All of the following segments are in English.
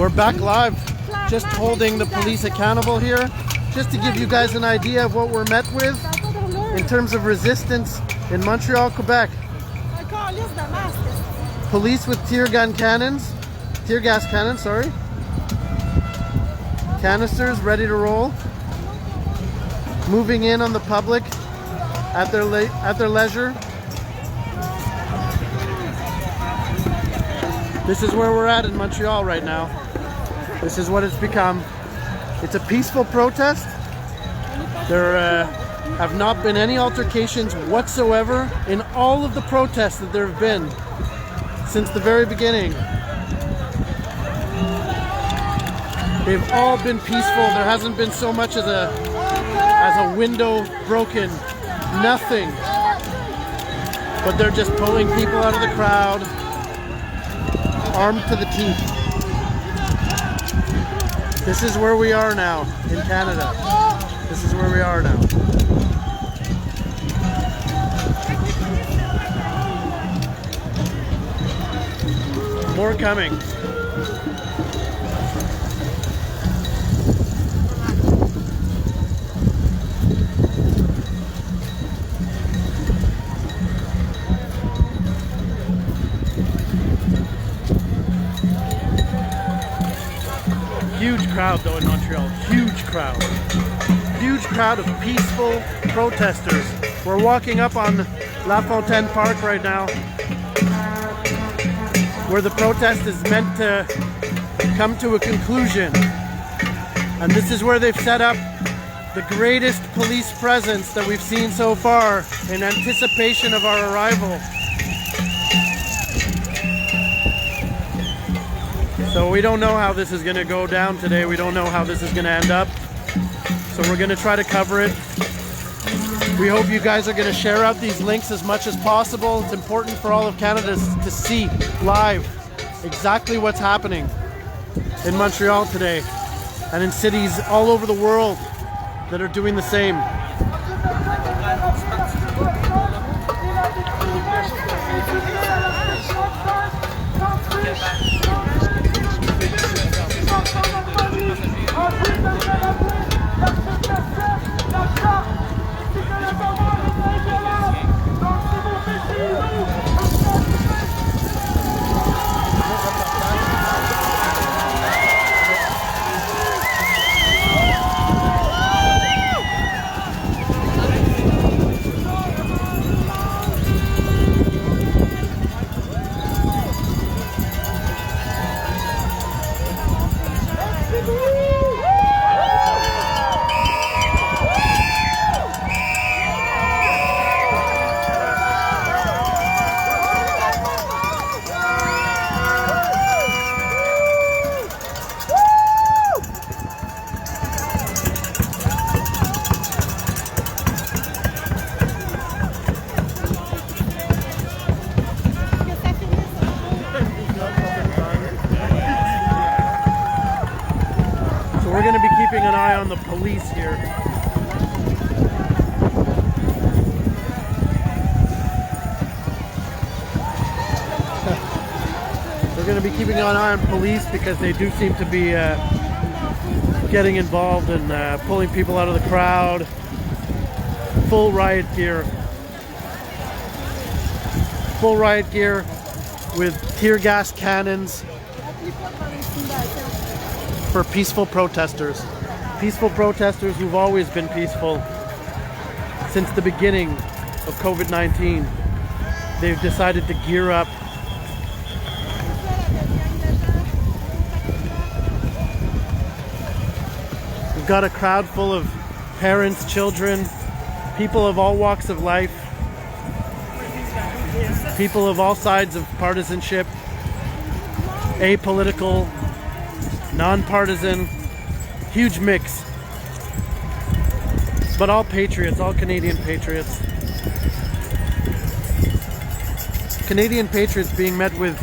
We're back live, just holding the police accountable here, just to give you guys an idea of what we're met with in terms of resistance in Montreal, Quebec. Police with tear gas cannons, canisters ready to roll, moving in on the public at their leisure. This is where we're at in Montreal right now. This is what it's become. It's a peaceful protest. There have not been any altercations whatsoever in all of the protests that there have been since the very beginning. They've all been peaceful. There hasn't been so much as a window broken. Nothing. But they're just pulling people out of the crowd, armed to the teeth. This is where we are now in Canada. This is where we are now. More coming. Huge crowd though in Montreal, huge crowd. Huge crowd of peaceful protesters. We're walking up on La Fontaine Park right now, where the protest is meant to come to a conclusion. And this is where they've set up the greatest police presence that we've seen so far in anticipation of our arrival. So we don't know how this is going to go down today. We don't know how this is going to end up. So we're going to try to cover it. We hope you guys are going to share out these links as much as possible. It's important for all of Canada to see live exactly what's happening in Montreal today and in cities all over the world that are doing the same. We're going to be keeping an eye on the police here. We're going to be keeping an eye on police because they do seem to be getting involved in pulling people out of the crowd. Full riot gear. Full riot gear with tear gas cannons for peaceful protesters. Peaceful protesters who've always been peaceful since the beginning of COVID-19. They've decided to gear up. We've got a crowd full of parents, children, people of all walks of life, people of all sides of partisanship, apolitical, non-partisan, huge mix, but all patriots, all Canadian patriots. Canadian patriots being met with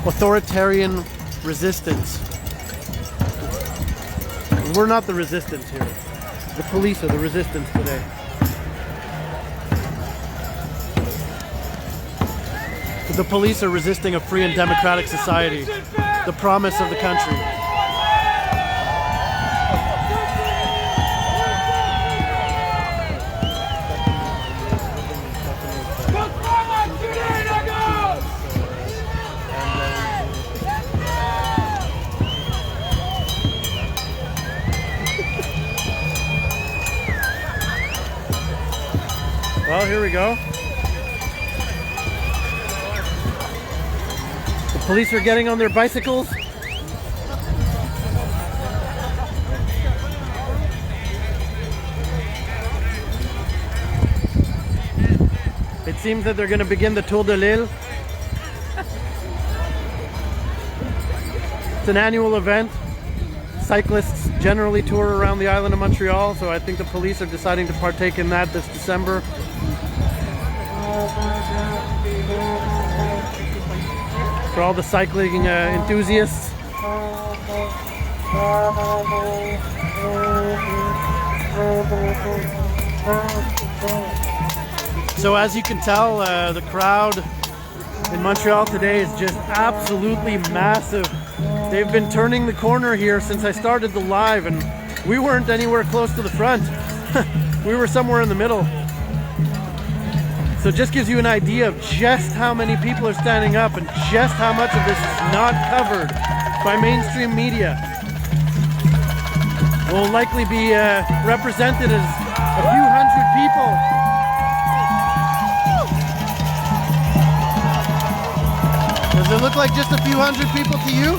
authoritarian resistance. And we're not the resistance here. The police are the resistance today. The police are resisting a free and democratic society. the promise of the country. Well, here we go. The police are getting on their bicycles. It seems that they're going to begin the Tour de l'Île. It's an annual event. Cyclists generally tour around the island of Montreal, so I think the police are deciding to partake in that this December. For all the cycling enthusiasts. So as you can tell, the crowd in Montreal today is just absolutely massive. They've been turning the corner here since I started the live, and we weren't anywhere close to the front. We were somewhere in the middle. So it just gives you an idea of just how many people are standing up and just how much of this is not covered by mainstream media. Will likely be represented as a few hundred people. Does it look like just a few hundred people to you?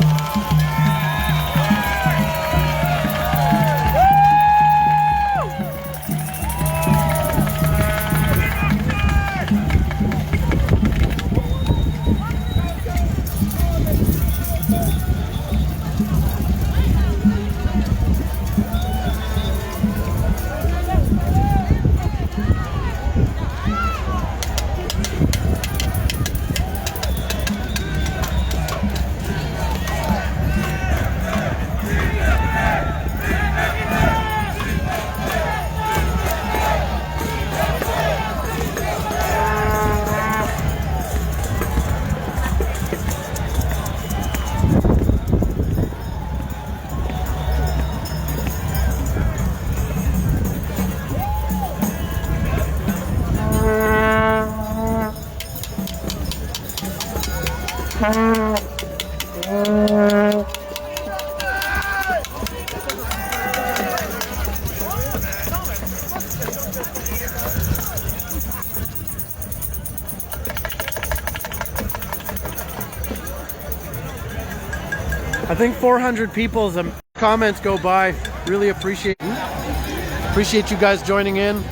I think 400 people's comments go by. Really appreciate you guys joining in.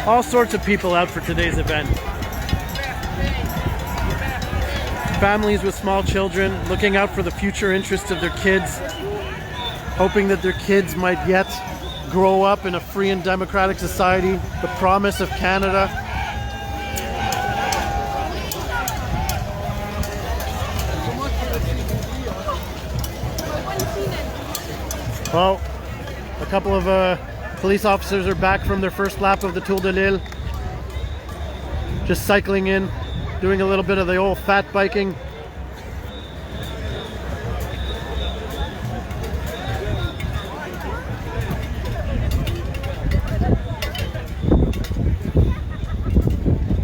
All sorts of people out for today's event. Families with small children looking out for the future interests of their kids, hoping that their kids might yet grow up in a free and democratic society, the promise of Canada. Well, a couple of police officers are back from their first lap of the Tour de l'Île. Just cycling in, doing a little bit of the old fat biking.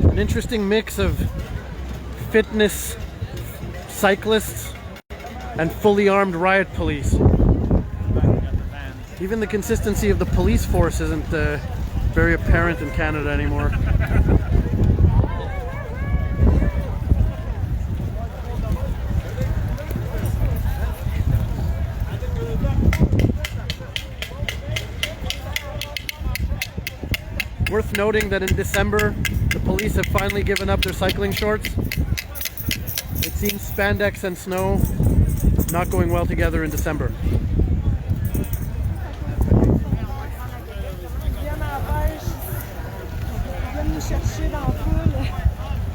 An interesting mix of fitness cyclists and fully armed riot police. Even the consistency of the police force isn't very apparent in Canada anymore. Worth noting that in December, the police have finally given up their cycling shorts. It seems spandex and snow not going well together in December.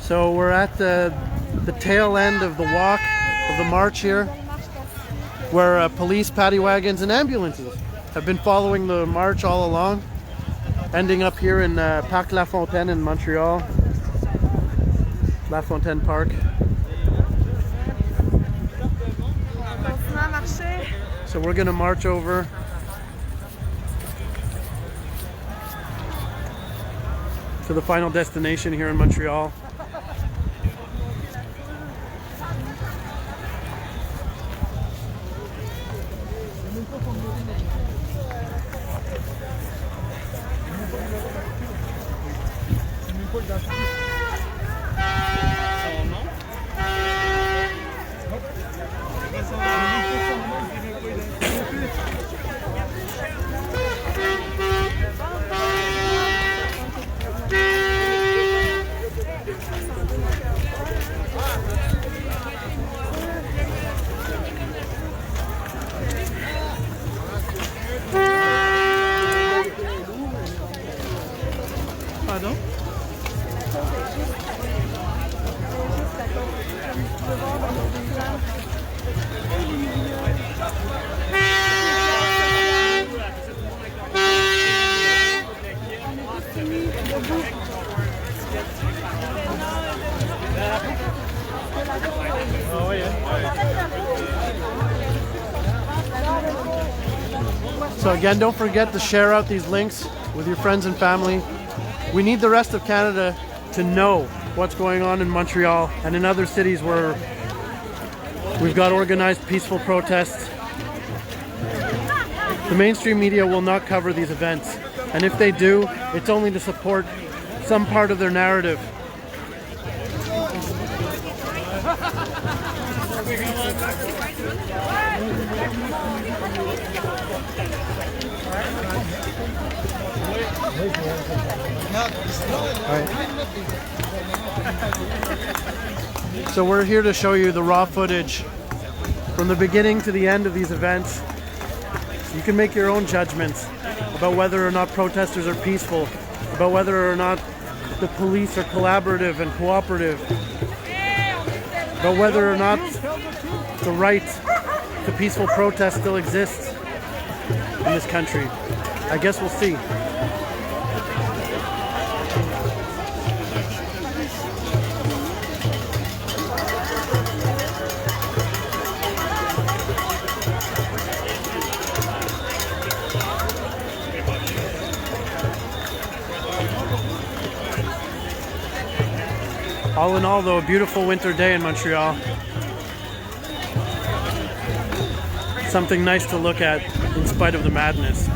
So we're at the tail end of the walk, of the march here. where police, paddy wagons, and ambulances have been following the march all along, ending up here in Parc La Fontaine in Montreal. La Fontaine Park. So we're gonna march over to the final destination here in Montreal. Pardon? Oh yeah. So again, don't forget to share out these links with your friends and family. We need the rest of Canada to know what's going on in Montreal and in other cities where we've got organized peaceful protests. The mainstream media will not cover these events, and if they do, it's only to support some part of their narrative. So we're here to show you the raw footage from the beginning to the end of these events. You can make your own judgments about whether or not protesters are peaceful, about whether or not the police are collaborative and cooperative, about whether or not the right to peaceful protest still exists in this country. I guess we'll see. All in all, though, a beautiful winter day in Montreal. Something nice to look at in spite of the madness.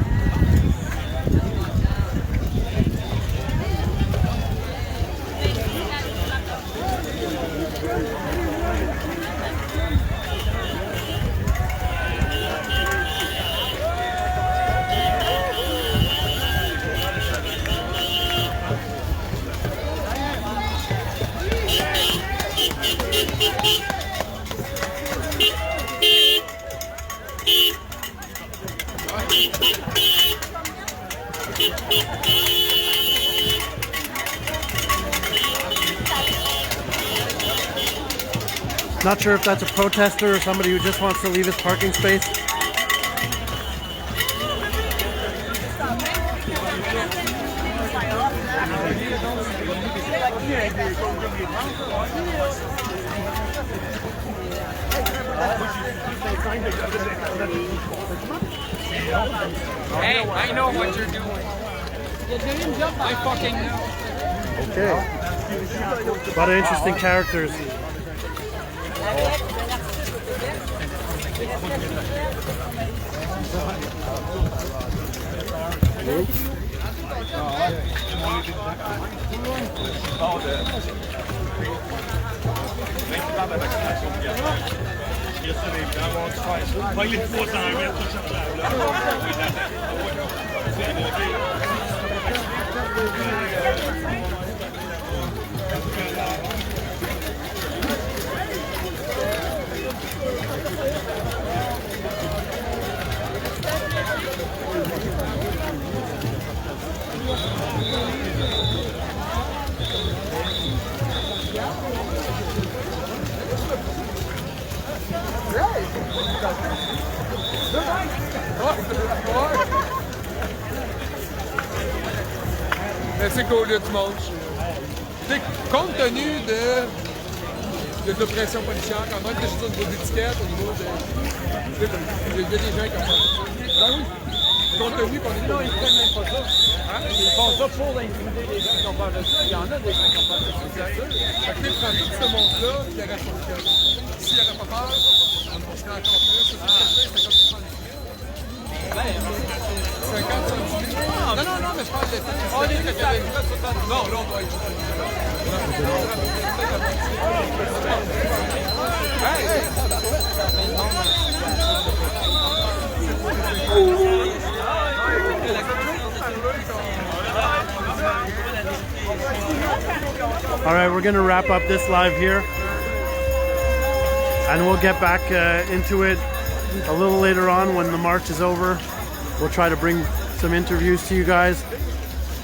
Not sure if that's a protester or somebody who just wants to leave his parking space. Hey, I know what you're doing. I fucking know. Okay. A lot of interesting characters. Right. Mais c'est qu'au lieu du monde. Tu sais, compte tenu de l'oppression policière, quand même, que je dis au niveau d'étiquette, au niveau de. Il y a des gens qui ont fait ça. Ben oui. Compte tenu qu'on est. Non, ils ne prennent même pas ça. Hein? Ils font ça pour intimider les gens qui ont peur de ça. Il y en a des gens qui ont peur de ça, c'est sûr. Fait que tu prends tout ce monde-là, qui aurait pas peur. S'il n'y aurait pas peur, on serait encore plus. C'est comme ça. 50 centimes. Non, mais je parle de temps. Non, là, on doit être. All right, we're going to wrap up this live here, and we'll get back into it a little later on when the march is over. We'll try to bring some interviews to you guys,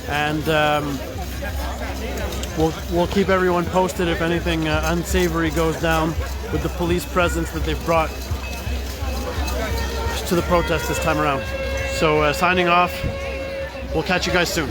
and we'll keep everyone posted if anything unsavory goes down with the police presence that they've brought to the protest this time around. So signing off, we'll catch you guys soon.